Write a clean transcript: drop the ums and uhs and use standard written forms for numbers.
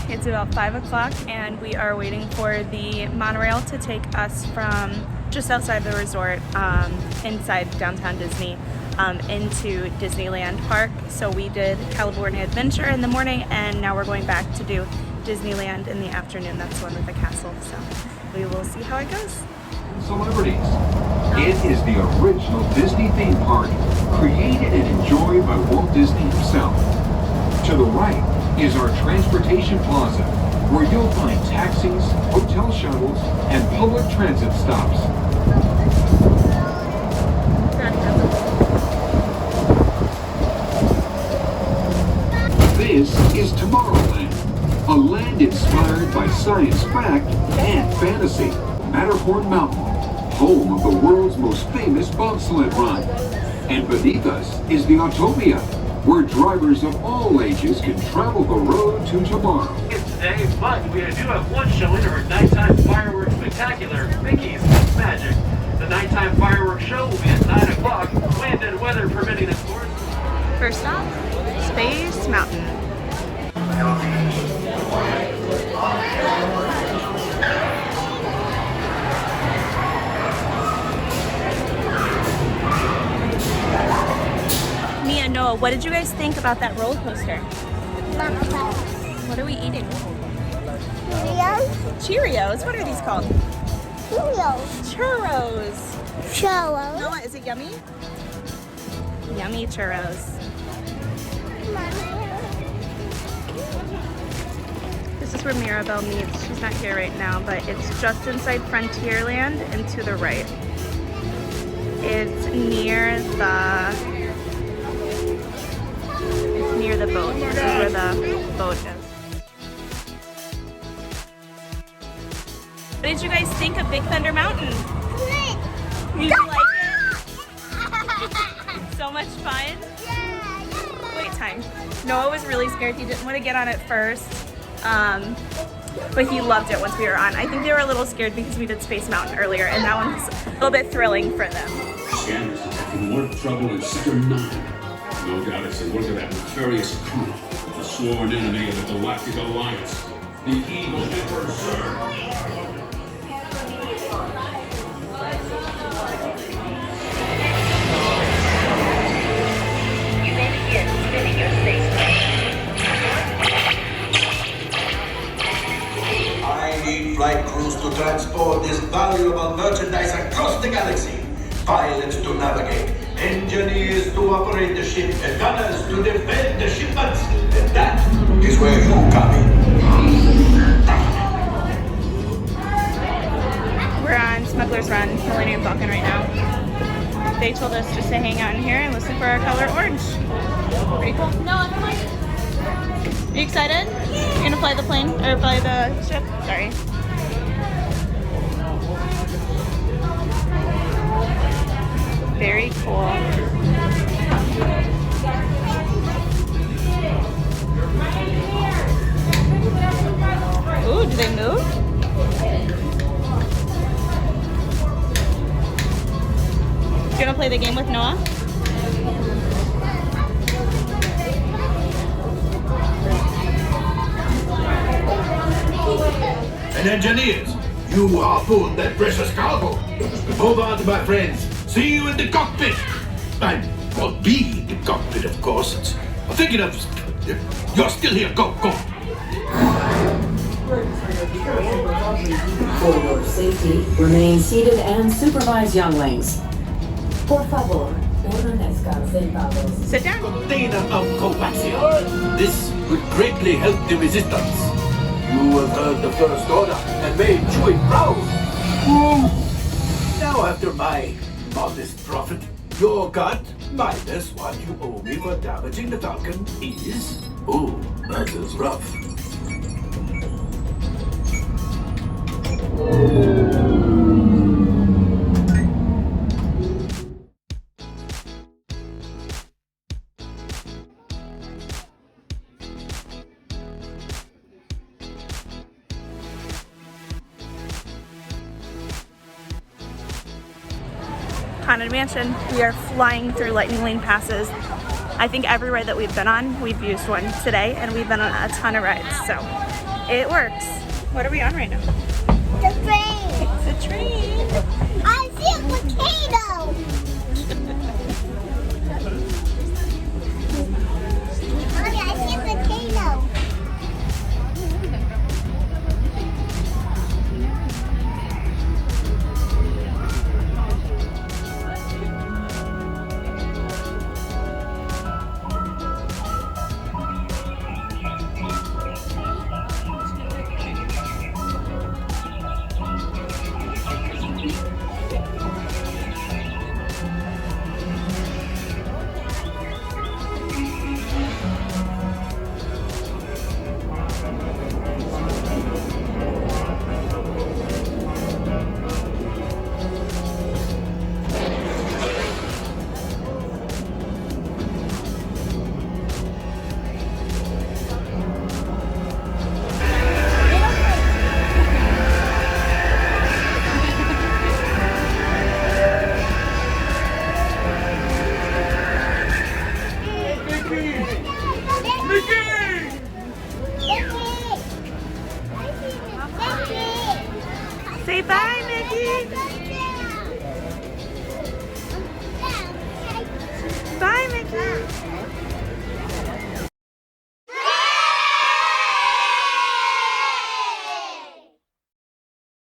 It's about 5 o'clock and we are waiting for the monorail to take us from just outside the resort, inside downtown Disney, into Disneyland Park. So we did California Adventure in the morning and now we're going back to do Disneyland in the afternoon. That's the one with the castle. So we will see how it goes. Celebrities. It is the original Disney theme park, created and enjoyed by Walt Disney himself. To the right is our transportation plaza, where you'll find taxis, hotel shuttles, and public transit stops. This is Tomorrowland, a land inspired by science fact and fantasy. Matterhorn Mountain, home of the world's most famous bobsled run. And beneath us is the Autopia, where drivers of all ages can travel the road to tomorrow. Today, but we do have one showing of our nighttime fireworks spectacular, Mickey's Magic. The nighttime fireworks show will be at 9 o'clock, wind and weather permitting, of course. First stop, Space Mountain. Mia, Noah, what did you guys think about that roller coaster? What are we eating? Cheerios. Cheerios? What are these called? Cheerios. Churros. Churros. Noah, is it yummy? Yummy churros. This is where Mirabelle meets. She's not here right now, but it's just inside Frontierland and to the right. It's near the boat. This is where the boat is. What did you guys think of Big Thunder Mountain? Did you like it? So much fun? Wait time. Noah was really scared. He didn't want to get on it first. But he loved it once we were on. I think they were a little scared because we did Space Mountain earlier and that one was a little bit thrilling for them. Scanners detecting more trouble in Sector 9. No doubt it's the work of that nefarious crew, the sworn enemy of the Galactic Alliance, the evil Emperor Sir. You may begin spinning your spacecraft. I need flight crews to transport this valuable merchandise across the galaxy. Pilots to navigate, engineers to operate the ship, and gunners to defend the shipments. And that is where you come in. We're on Smuggler's Run, Millennium Falcon right now. They told us just to hang out in here and listen for our color orange. Pretty cool. Noah, come on. Are you excited? You're gonna fly the plane, or fly the ship? Sorry. Very cool. Ooh, do they move? You gonna play the game with Noah? And engineers, you harpooned that precious cargo. Move on, my friends. See you in the cockpit. I won't be in the cockpit, of course. I'm thinking of... You're still here. Go, go. For your safety, remain seated and supervise younglings. Por favor, permanezcan sentados. Sit down. Container of coaxium. This would greatly help the resistance. You have heard the First Order and made Chewie proud. Now after my modest profit, your cut minus what you owe me for damaging the Falcon is... Oh, that is rough. Haunted Mansion. We are flying through Lightning Lane passes. I think every ride that we've been on, we've used one today, and we've been on a ton of rides, so It works. What are we on right now? The train. The train. I see a volcano. Mommy, I see a volcano. Say bye, Mickey. Bye, Mickey.